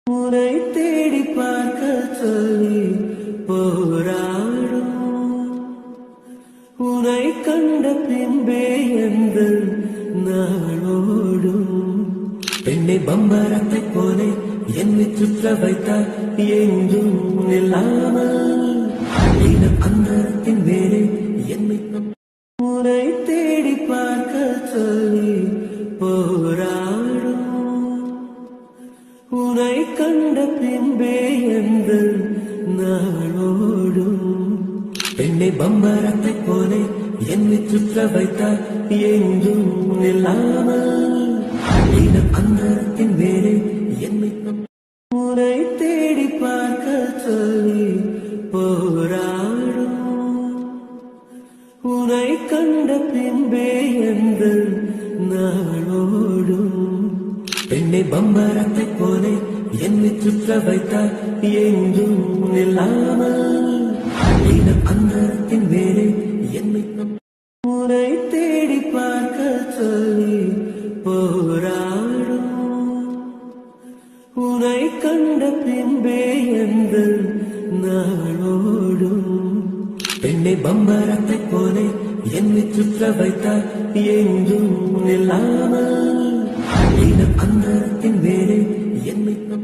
உன்னை தேடி பார்க்க சொல்லி போராடும் உன்னை கண்ட பின்பே எந்த நாளோடும் பெண்ணை பம்பரத்தை போலே என்னை சுற்ற வைத்தால் எங்கும் இல்லாமல் அந்தரத்தின் மேலே என்னை உன்னை தேடி பார்க்க சொல்லி போராடும் உன்னை கண்ட பின்பே எந்த நாளோடும் பெண்ணை பம்பரத்தை போலே என்னை சுற்ற வைத்தால் எங்கும் இல்லாமல் அந்தரத்தின் மேலே என்னை உன்னை தேடி பார்க்க சொல்லி போராடும் உன்னை கண்ட பின்பே எந்த நாளோடும் பெண்ணை பம்பரத்தை போலே என்னை சுற்ற வைத்தால் எங்கும் இல்லாமல் அந்தரத்தின் மேலே என்னை உன்னை தேடி பார்க்க சொல்லி போராடும் உன்னை கண்ட பின்பே எந்த நாளோடும் பெண்ணை பம்பரத்தை போலே என்னை சுற்ற வைத்தால் எங்கும் இல்லாமல் அந்தரத்தின் மேலே என்னை